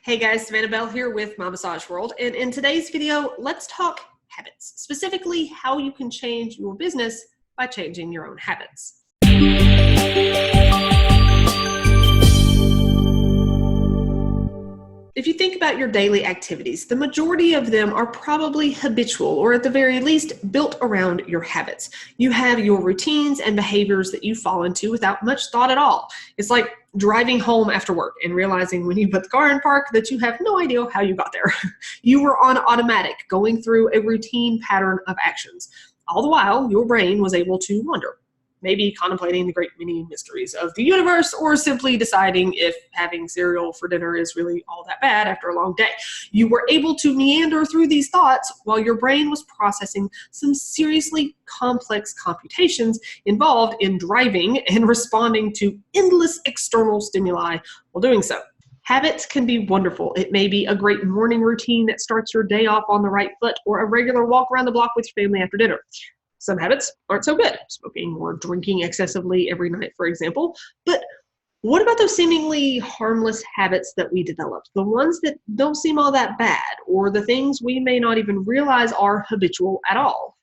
Hey guys, Savannah Bell here with My Massage World, and in today's video, let's talk habits, specifically how you can change your business by changing your own habits. If you think about your daily activities, the majority of them are probably habitual, or at the very least, built around your habits. You have your routines and behaviors that you fall into without much thought at all. It's like driving home after work and realizing when you put the car in park that you have no idea how you got there. You were on automatic, going through a routine pattern of actions. All the while, your brain was able to wander, maybe contemplating the great many mysteries of the universe, or simply deciding if having cereal for dinner is really all that bad after a long day. You were able to meander through these thoughts while your brain was processing some seriously complex computations involved in driving and responding to endless external stimuli while doing so. Habits can be wonderful. It may be a great morning routine that starts your day off on the right foot, or a regular walk around the block with your family after dinner. Some habits aren't so good, smoking or drinking excessively every night, for example. But what about those seemingly harmless habits that we develop? The ones that don't seem all that bad, or the things we may not even realize are habitual at all?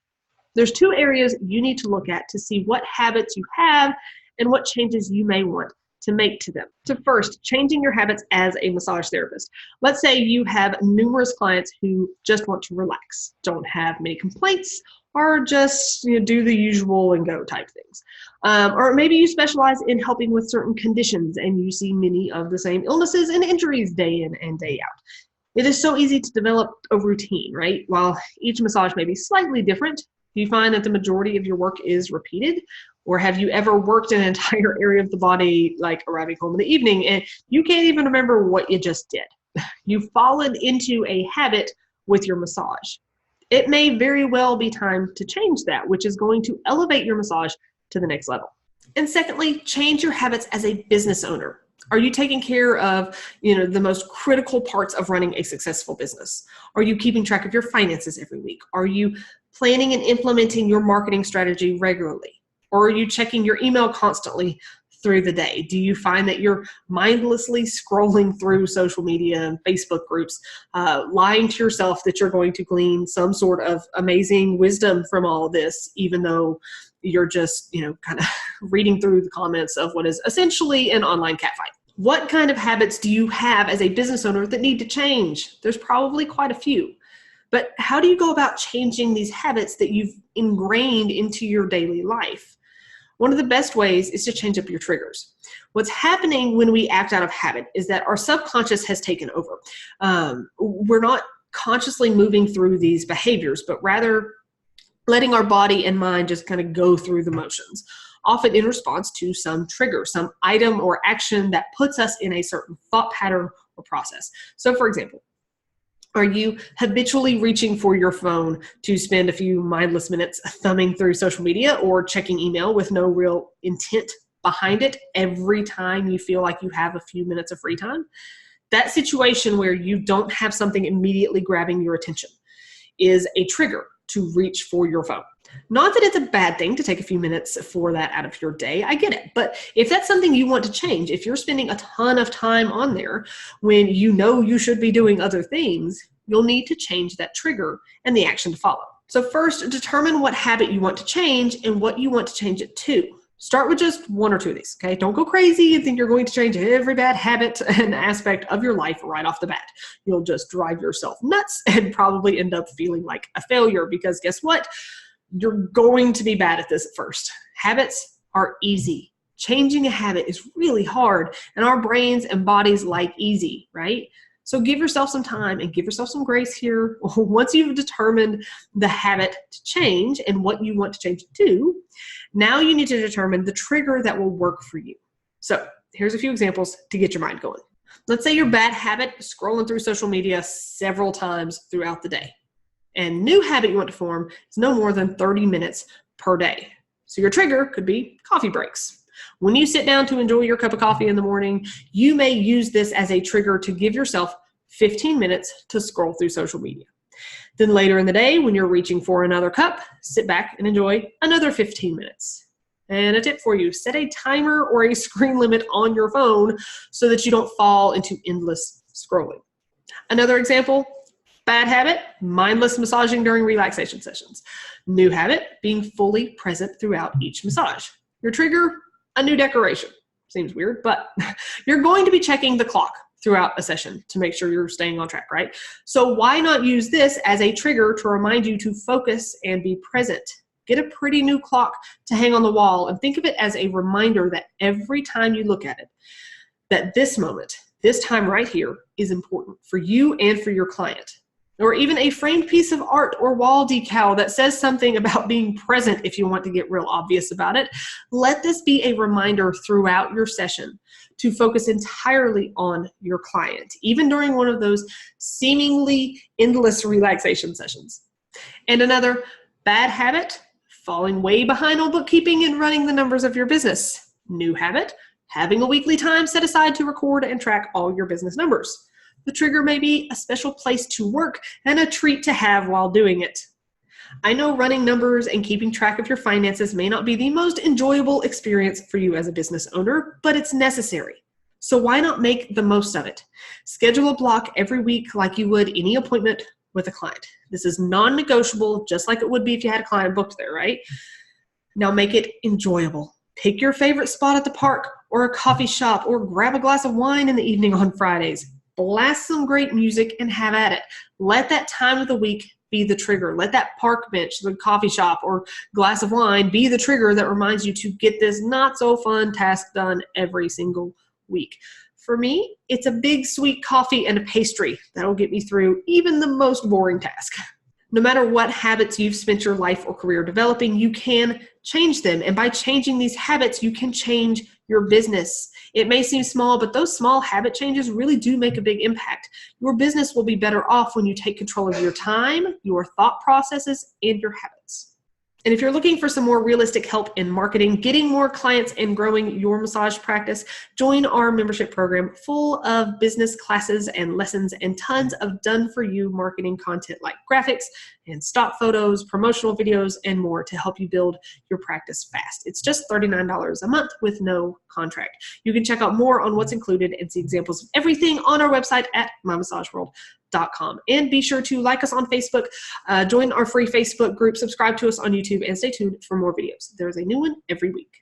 There's two areas you need to look at to see what habits you have and what changes you may want to make to them. So first, changing your habits as a massage therapist. Let's say you have numerous clients who just want to relax, don't have many complaints, or just do the usual and go type things. Or maybe you specialize in helping with certain conditions and you see many of the same illnesses and injuries day in and day out. It is so easy to develop a routine, right? While each massage may be slightly different, do you find that the majority of your work is repeated? Or have you ever worked an entire area of the body, like arriving home in the evening, and you can't even remember what you just did? You've fallen into a habit with your massage. It may very well be time to change that, which is going to elevate your massage to the next level. And secondly, change your habits as a business owner. Are you taking care of, the most critical parts of running a successful business? Are you keeping track of your finances every week? Are you planning and implementing your marketing strategy regularly? Or are you checking your email constantly through the day? Do you find that you're mindlessly scrolling through social media and Facebook groups, lying to yourself that you're going to glean some sort of amazing wisdom from all of this, even though you're just, kind of reading through the comments of what is essentially an online catfight? What kind of habits do you have as a business owner that need to change? There's probably quite a few. But how do you go about changing these habits that you've ingrained into your daily life? One of the best ways is to change up your triggers. What's happening when we act out of habit is that our subconscious has taken over. We're not consciously moving through these behaviors, but rather letting our body and mind just kind of go through the motions, often in response to some trigger, some item or action that puts us in a certain thought pattern or process. So for example, are you habitually reaching for your phone to spend a few mindless minutes thumbing through social media or checking email with no real intent behind it every time you feel like you have a few minutes of free time? That situation where you don't have something immediately grabbing your attention is a trigger to reach for your phone. Not that it's a bad thing to take a few minutes for that out of your day. I get it. But if that's something you want to change, if you're spending a ton of time on there when you should be doing other things, you'll need to change that trigger and the action to follow. So first, determine what habit you want to change and what you want to change it to. Start with just one or two of these, okay? Don't go crazy and think you're going to change every bad habit and aspect of your life right off the bat. You'll just drive yourself nuts and probably end up feeling like a failure, because guess what? You're going to be bad at this at first. Habits are easy. Changing a habit is really hard, and our brains and bodies like easy, right? So give yourself some time and give yourself some grace here. Once you've determined the habit to change and what you want to change it to, now you need to determine the trigger that will work for you. So here's a few examples to get your mind going. Let's say your bad habit is scrolling through social media several times throughout the day. And new habit you want to form is no more than 30 minutes per day. So your trigger could be coffee breaks. When you sit down to enjoy your cup of coffee in the morning, you may use this as a trigger to give yourself 15 minutes to scroll through social media. Then later in the day, when you're reaching for another cup, sit back and enjoy another 15 minutes. And a tip for you, set a timer or a screen limit on your phone so that you don't fall into endless scrolling. Another example, bad habit, mindless massaging during relaxation sessions. New habit, being fully present throughout each massage. Your trigger, a new decoration. Seems weird, but you're going to be checking the clock throughout a session to make sure you're staying on track, right? So why not use this as a trigger to remind you to focus and be present? Get a pretty new clock to hang on the wall and think of it as a reminder that every time you look at it, that this moment, this time right here, is important for you and for your client. Or even a framed piece of art or wall decal that says something about being present if you want to get real obvious about it. Let this be a reminder throughout your session to focus entirely on your client, even during one of those seemingly endless relaxation sessions. And another bad habit, falling way behind on bookkeeping and running the numbers of your business. New habit, having a weekly time set aside to record and track all your business numbers. The trigger may be a special place to work and a treat to have while doing it. I know running numbers and keeping track of your finances may not be the most enjoyable experience for you as a business owner, but it's necessary. So why not make the most of it? Schedule a block every week like you would any appointment with a client. This is non-negotiable, just like it would be if you had a client booked there, right? Now make it enjoyable. Pick your favorite spot at the park or a coffee shop, or grab a glass of wine in the evening on Fridays. Blast some great music and have at it. Let that time of the week be the trigger. Let that park bench, the coffee shop, or glass of wine be the trigger that reminds you to get this not so fun task done every single week. For me, it's a big sweet coffee and a pastry that'll get me through even the most boring task. No matter what habits you've spent your life or career developing, you can change them. And by changing these habits, you can change your business. It may seem small, but those small habit changes really do make a big impact. Your business will be better off when you take control of your time, your thought processes, and your habits. And if you're looking for some more realistic help in marketing, getting more clients, and growing your massage practice, join our membership program full of business classes and lessons and tons of done-for-you marketing content like graphics and stock photos, promotional videos, and more to help you build your practice fast. It's just $39 a month with no contract. You can check out more on what's included and see examples of everything on our website at mymassageworld.com. And be sure to like us on Facebook, join our free Facebook group, subscribe to us on YouTube, and stay tuned for more videos. There's a new one every week.